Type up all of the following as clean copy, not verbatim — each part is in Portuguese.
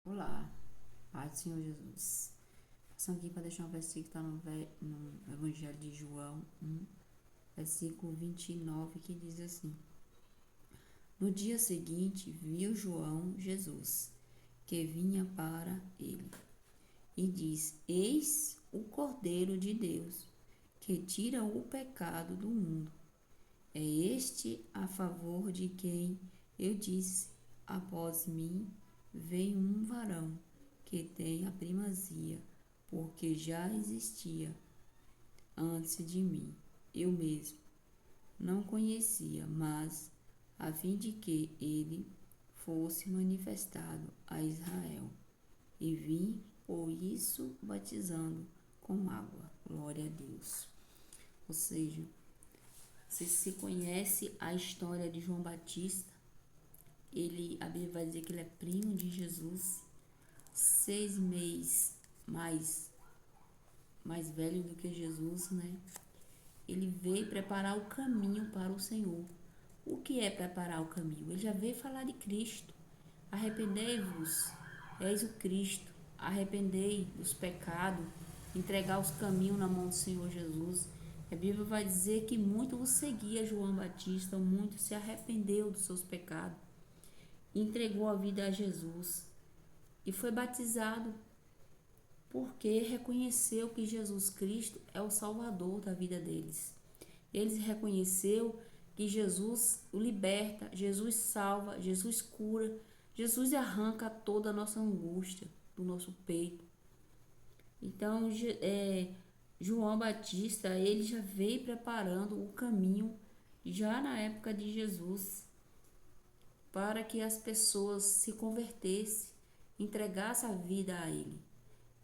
Olá, Pai do Senhor Jesus. Passando aqui para deixar um versículo que está no Evangelho de João 1, versículo 29, que diz assim: No dia seguinte, viu João Jesus, que vinha para ele, e diz: Eis o Cordeiro de Deus, que tira o pecado do mundo. É este a favor de quem eu disse: Após mim vem um varão que tem a primazia, porque já existia antes de mim. Eu mesmo não conhecia, mas a fim de que ele fosse manifestado a Israel. E vim por isso batizando com água. Glória a Deus. Ou seja, se conhece a história de João Batista, a Bíblia vai dizer que ele é primo de Jesus, 6 meses mais velho do que Jesus, né? Ele veio preparar o caminho para o Senhor. O que é preparar o caminho? Ele já veio falar de Cristo. Arrependei-vos, és o Cristo. Arrependei dos pecados, entregar os caminhos na mão do Senhor Jesus. A Bíblia vai dizer que muito o seguia João Batista, muito se arrependeu dos seus pecados, entregou a vida a Jesus e foi batizado porque reconheceu que Jesus Cristo é o Salvador da vida deles. Eles reconheceu que Jesus o liberta, Jesus salva, Jesus cura, Jesus arranca toda a nossa angústia do nosso peito. Então, João Batista, ele já veio preparando o caminho já na época de Jesus para que as pessoas se convertessem, entregassem a vida a ele,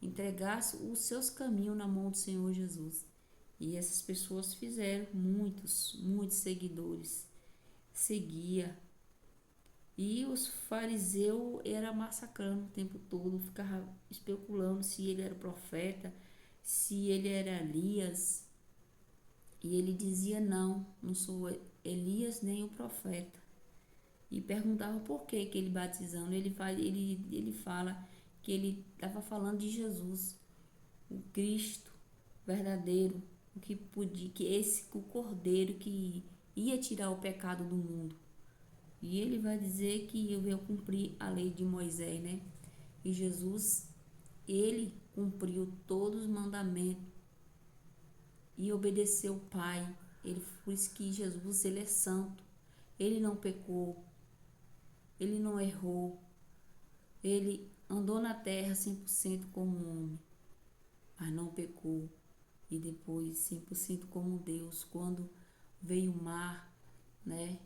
entregassem os seus caminhos na mão do Senhor Jesus. E essas pessoas fizeram, muitos seguidores, seguia. E os fariseus era massacrando o tempo todo, ficava especulando se ele era profeta, se ele era Elias. E ele dizia: não sou Elias nem o profeta. E perguntava por que ele batizando. Ele fala que ele estava falando de Jesus, o Cristo verdadeiro, o Cordeiro que ia tirar o pecado do mundo. E ele vai dizer que eu venho cumprir a lei de Moisés, né? E Jesus, ele cumpriu todos os mandamentos e obedeceu o Pai. Por isso que Jesus, ele é santo. Ele não pecou, ele não errou. Ele andou na terra 100% como homem, mas não pecou. E depois 100% como Deus. Quando veio o mar, né?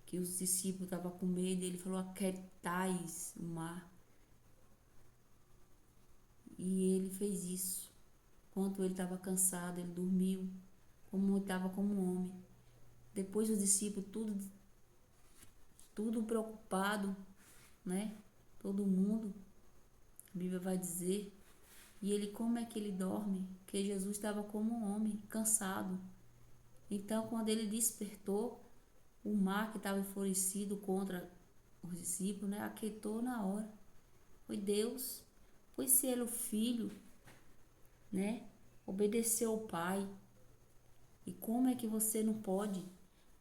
Que os discípulos estavam com medo, ele falou: aquietais o mar. E ele fez isso. Quando ele estava cansado, ele dormiu, como ele estava como homem. Depois os discípulos, tudo preocupado, né? Todo mundo, a Bíblia vai dizer. E ele, como é que ele dorme? Porque Jesus estava como um homem, cansado. Então, quando ele despertou, o mar que estava enfurecido contra os discípulos, né, aquietou na hora. Foi Deus. Foi se ele o filho, né? Obedeceu ao Pai. E como é que você não pode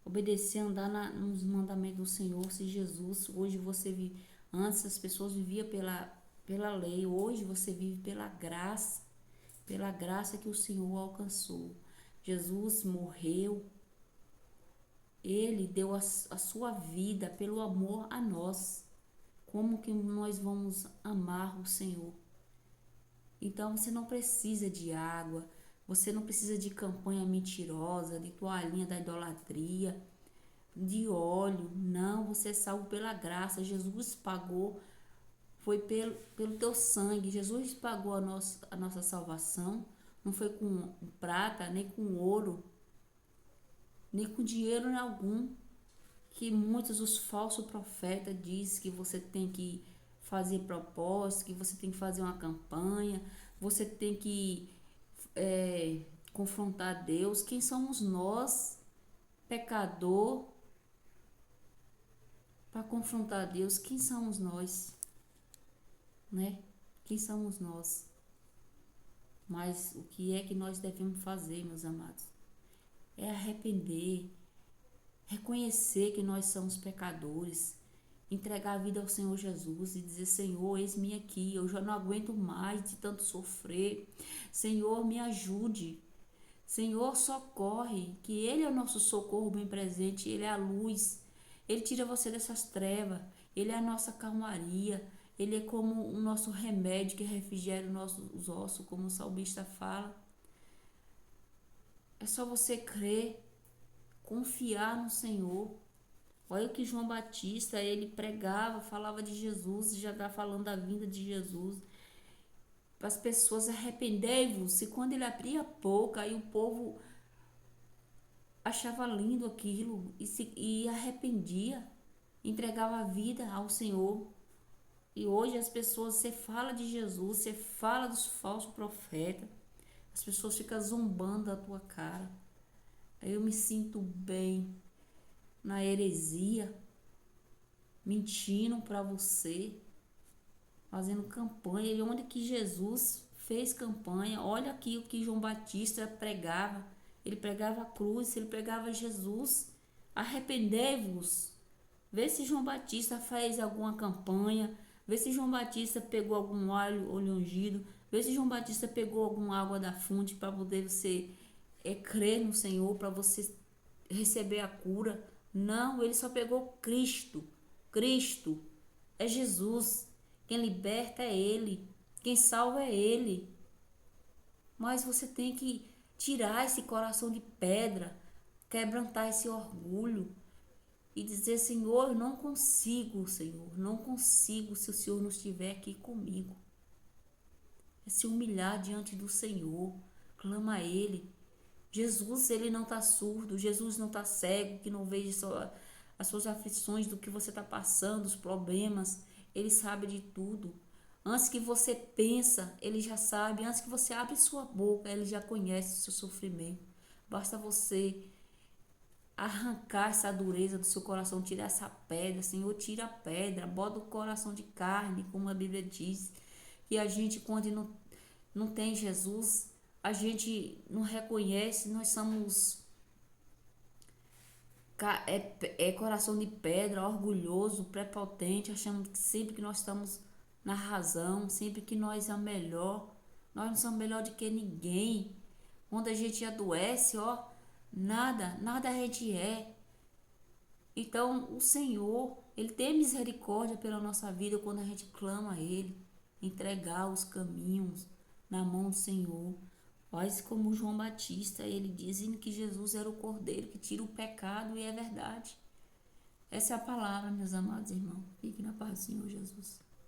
obedecer, andar nos mandamentos do Senhor, se Jesus, hoje você vive, antes as pessoas viviam pela lei, hoje você vive pela graça que o Senhor alcançou. Jesus morreu, ele deu a sua vida pelo amor a nós. Como que nós vamos amar o Senhor? Então você não precisa de água, você não precisa de campanha mentirosa, de toalhinha da idolatria, de óleo. Não, você é salvo pela graça. Jesus pagou, foi pelo teu sangue. Jesus pagou a nossa salvação. Não foi com prata, nem com ouro, nem com dinheiro algum. Que muitos os falsos profetas dizem que você tem que fazer propósito, que você tem que fazer uma campanha, você tem que confrontar Deus. Quem somos nós, pecador, para confrontar Deus? Quem somos nós? né? Quem somos nós? Mas o que é que nós devemos fazer, meus amados? É arrepender, reconhecer que nós somos pecadores, entregar a vida ao Senhor Jesus e dizer: Senhor, eis-me aqui, eu já não aguento mais de tanto sofrer. Senhor, me ajude. Senhor, socorre, que Ele é o nosso socorro bem presente, Ele é a luz, Ele tira você dessas trevas, Ele é a nossa calmaria, Ele é como o nosso remédio que refrigera os nossos ossos, como o salmista fala. É só você crer, confiar no Senhor. Olha o que João Batista, ele pregava, falava de Jesus, e já está falando da vinda de Jesus. Para as pessoas, arrependei-vos. E quando ele abria a boca, aí o povo achava lindo aquilo e arrependia, entregava a vida ao Senhor. E hoje as pessoas, você fala de Jesus, você fala dos falsos profetas, as pessoas ficam zombando da tua cara. Aí eu me sinto bem na heresia, mentindo para você, fazendo campanha. E onde que Jesus fez campanha? Olha aqui o que João Batista pregava. Ele pregava a cruz, ele pregava Jesus. Arrependei-vos. Vê se João Batista fez alguma campanha. Vê se João Batista pegou algum óleo ungido. Vê se João Batista pegou alguma água da fonte para poder você crer no Senhor, para você receber a cura. Não, ele só pegou Cristo. Cristo é Jesus. Quem liberta é Ele. Quem salva é Ele. Mas você tem que tirar esse coração de pedra, quebrantar esse orgulho e dizer: Senhor, eu não consigo, Senhor, não consigo se o Senhor não estiver aqui comigo. É se humilhar diante do Senhor, clama a Ele. Jesus, Ele não está surdo, Jesus não está cego, que não veja só as suas aflições, do que você está passando, os problemas. Ele sabe de tudo. Antes que você pensa, Ele já sabe. Antes que você abre sua boca, Ele já conhece o seu sofrimento. Basta você arrancar essa dureza do seu coração, tirar essa pedra. Senhor, tira a pedra, bota o coração de carne, como a Bíblia diz. Que a gente, quando não tem Jesus, a gente não reconhece, nós somos coração de pedra, orgulhoso, prepotente, achando que sempre que nós estamos na razão, sempre que nós é o melhor. Nós não somos melhor do que ninguém. Quando a gente adoece, nada a gente é. Então, o Senhor, Ele tem misericórdia pela nossa vida quando a gente clama a Ele, entregar os caminhos na mão do Senhor. Faz como João Batista, ele dizendo que Jesus era o Cordeiro que tira o pecado, e é verdade. Essa é a palavra, meus amados irmãos. Fique na paz do Senhor Jesus.